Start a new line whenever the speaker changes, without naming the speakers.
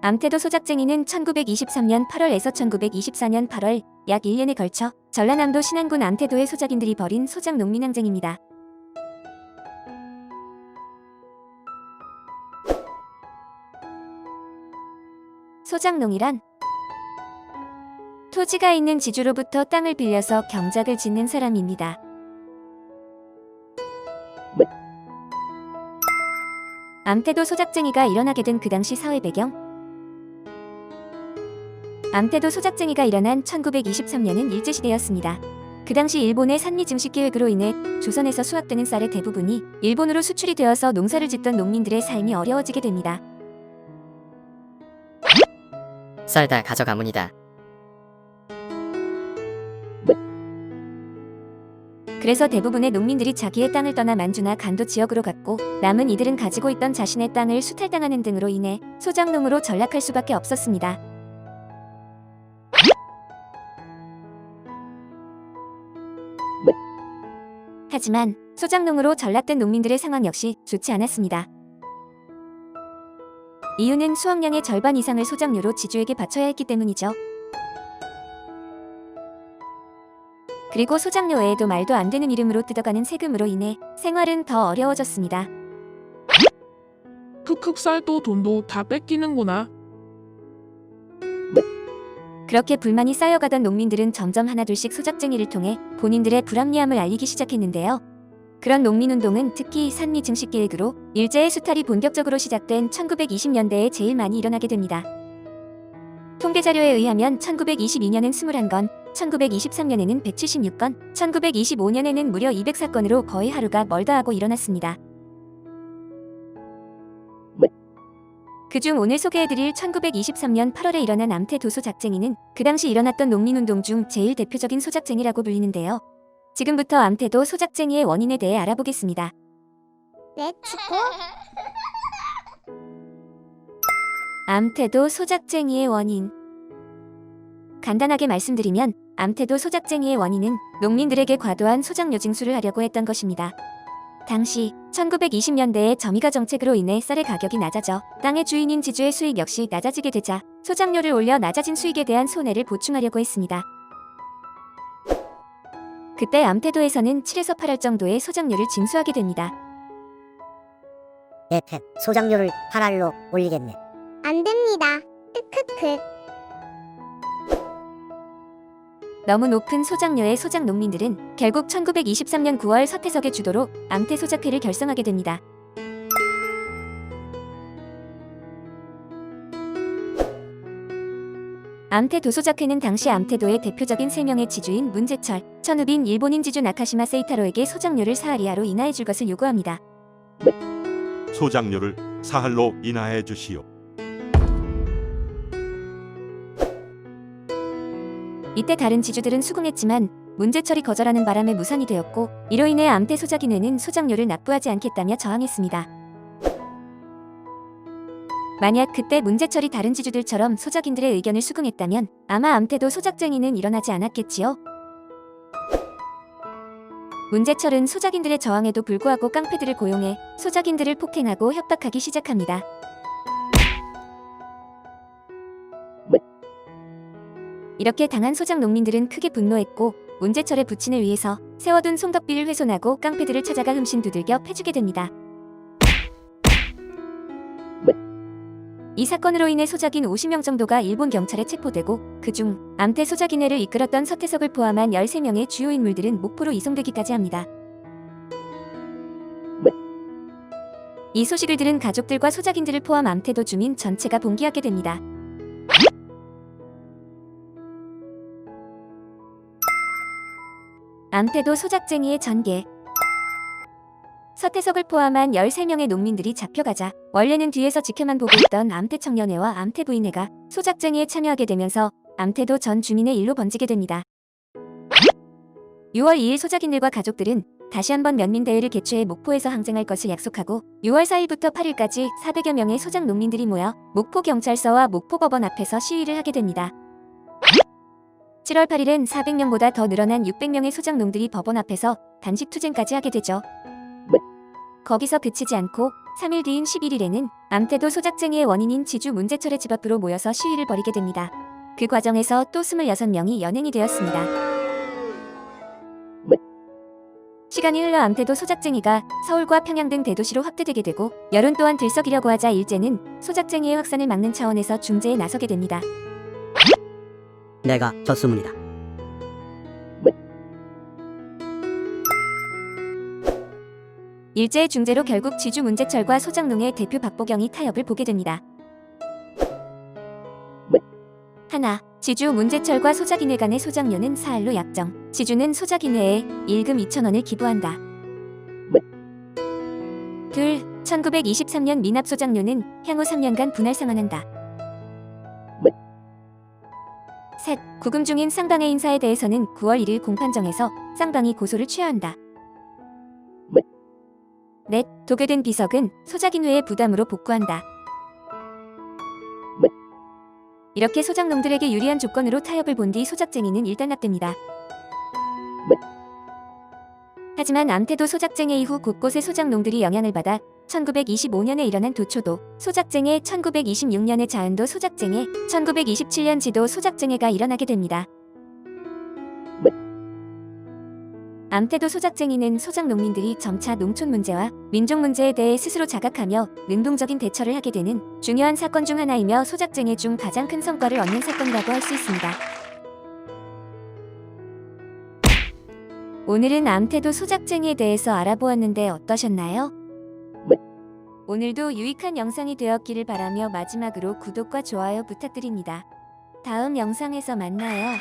암태도 소작쟁이는 1923년 8월에서 1924년 8월 약 1년에 걸쳐 전라남도 신안군 암태도의 소작인들이 벌인 소작 농민항쟁입니다. 소작농이란 토지가 있는 지주로부터 땅을 빌려서 경작을 짓는 사람입니다. 암태도 소작쟁이가 일어나게 된 그 당시 사회 배경. 암태도 소작쟁이가 일어난 1923년은 일제시대였습니다. 그 당시 일본의 산미 증식 계획으로 인해 조선에서 수확되는 쌀의 대부분이 일본으로 수출이 되어서 농사를 짓던 농민들의 삶이 어려워지게 됩니다.
쌀 다 가져가문이다.
그래서 대부분의 농민들이 자기의 땅을 떠나 만주나 간도 지역으로 갔고, 남은 이들은 가지고 있던 자신의 땅을 수탈당하는 등으로 인해 소작농으로 전락할 수밖에 없었습니다. 하지만 소작농으로 전락된 농민들의 상황 역시 좋지 않았습니다. 이유는 수확량의 절반 이상을 소작료로 지주에게 바쳐야 했기 때문이죠. 그리고 소작료 외에도 말도 안 되는 이름으로 뜯어가는 세금으로 인해 생활은 더 어려워졌습니다.
흑흑쌀도 돈도 다 뺏기는구나.
그렇게 불만이 쌓여가던 농민들은 점점 하나둘씩 소작쟁이를 통해 본인들의 불합리함을 알리기 시작했는데요. 그런 농민운동은 특히 산미 증식 계획으로 일제의 수탈이 본격적으로 시작된 1920년대에 제일 많이 일어나게 됩니다. 통계자료에 의하면 1922년엔 21건, 1923년에는 176건, 1925년에는 무려 200사건으로 거의 하루가 멀다 하고 일어났습니다. 그중 오늘 소개해드릴 1923년 8월에 일어난 암태도 소작쟁이는 그 당시 일어났던 농민운동 중 제일 대표적인 소작쟁이라고 불리는데요. 지금부터 암태도 소작쟁이의 원인에 대해 알아보겠습니다.
렛츠고!
암태도 소작쟁이의 원인. 간단하게 말씀드리면 암태도 소작쟁이의 원인은 농민들에게 과도한 소작료 징수를 하려고 했던 것입니다. 당시 1920년대의 점유가 정책으로 인해 쌀의 가격이 낮아져 땅의 주인인 지주의 수익 역시 낮아지게 되자 소작료를 올려 낮아진 수익에 대한 손해를 보충하려고 했습니다. 그때 암태도에서는 7에서 8월 정도의 소작료를 징수하게 됩니다.
예택 소작료를 8알로 올리겠네.
안 됩니다. 크크크.
너무 높은 소작료의 소작 농민들은 결국 1923년 9월 서태석의 주도로 암태 소작회를 결성하게 됩니다. 암태 도소작회는 당시 암태도의 대표적인 3명의 지주인 문제철, 천우빈 일본인 지주 나카시마 세이타로에게 소작료를 4할 이하로 인하해 줄 것을 요구합니다.
소작료를 4할로 인하해 주시오.
이때 다른 지주들은 수긍했지만 문제철이 거절하는 바람에 무산이 되었고, 이로 인해 암태 소작인회는 소작료를 납부하지 않겠다며 저항했습니다. 만약 그때 문제철이 다른 지주들처럼 소작인들의 의견을 수긍했다면 아마 암태도 소작쟁이는 일어나지 않았겠지요. 문제철은 소작인들의 저항에도 불구하고 깡패들을 고용해 소작인들을 폭행하고 협박하기 시작합니다. 이렇게 당한 소작 농민들은 크게 분노했고 문제철의 부친을 위해서 세워둔 송덕비를 훼손하고 깡패들을 찾아가 흠씬 두들겨 패주게 됩니다. 이 사건으로 인해 소작인 50명 정도가 일본 경찰에 체포되고, 그중 암태 소작인회를 이끌었던 서태석을 포함한 13명의 주요 인물들은 목포로 이송되기까지 합니다. 이 소식을 들은 가족들과 소작인들을 포함 암태도 주민 전체가 봉기하게 됩니다. 암태도 소작쟁이의 전개. 서태석을 포함한 13명의 농민들이 잡혀가자 원래는 뒤에서 지켜만 보고 있던 암태청년회와 암태부인회가 소작쟁이에 참여하게 되면서 암태도 전 주민의 일로 번지게 됩니다. 6월 2일 소작인들과 가족들은 다시 한번 면민대회를 개최해 목포에서 항쟁할 것을 약속하고 6월 4일부터 8일까지 400여 명의 소작 농민들이 모여 목포경찰서와 목포법원 앞에서 시위를 하게 됩니다. 7월 8일엔 400명보다 더 늘어난 600명의 소작농들이 법원 앞에서 단식 투쟁까지 하게 되죠. 거기서 그치지 않고 3일 뒤인 11일에는 암태도 소작쟁이의 원인인 지주 문제철의 집 앞으로 모여서 시위를 벌이게 됩니다. 그 과정에서 또 26명이 연행이 되었습니다. 시간이 흘러 암태도 소작쟁이가 서울과 평양 등 대도시로 확대되게 되고 여론 또한 들썩이려고 하자 일제는 소작쟁이의 확산을 막는 차원에서 중재에 나서게 됩니다.
내가 졌습니다.
일제의 중재로 결국 지주 문제철과 소작농의 대표 박보경이 타협을 보게 됩니다. 하나, 지주 문제철과 소작인회 간의 소작료는 사할로 약정. 지주는 소작인회에 일금 2,000원을 기부한다. 둘, 1923년 미납 소작료는 향후 3년간 분할 상환한다. 셋, 구금 중인 쌍방의 인사에 대해서는 9월 1일 공판정에서 쌍방이 고소를 취하한다. 넷, 도괴된 비석은 소작인회의 부담으로 복구한다. 이렇게 소작농들에게 유리한 조건으로 타협을 본 뒤 소작쟁이는 일단락됩니다. 하지만 암태도 소작쟁이 이후 곳곳의 소작농들이 영향을 받아 1925년에 일어난 도초도 소작쟁이, 1926년에 자은도 소작쟁이, 1927년 지도 소작쟁이가 일어나게 됩니다. 암태도 소작쟁이는 소작농민들이 점차 농촌 문제와 민족 문제에 대해 스스로 자각하며 능동적인 대처를 하게 되는 중요한 사건 중 하나이며 소작쟁이 중 가장 큰 성과를 얻는 사건이라고 할 수 있습니다. 오늘은 암태도 소작쟁이에 대해서 알아보았는데 어떠셨나요? 오늘도 유익한 영상이 되었기를 바라며 마지막으로 구독과 좋아요 부탁드립니다. 다음 영상에서 만나요.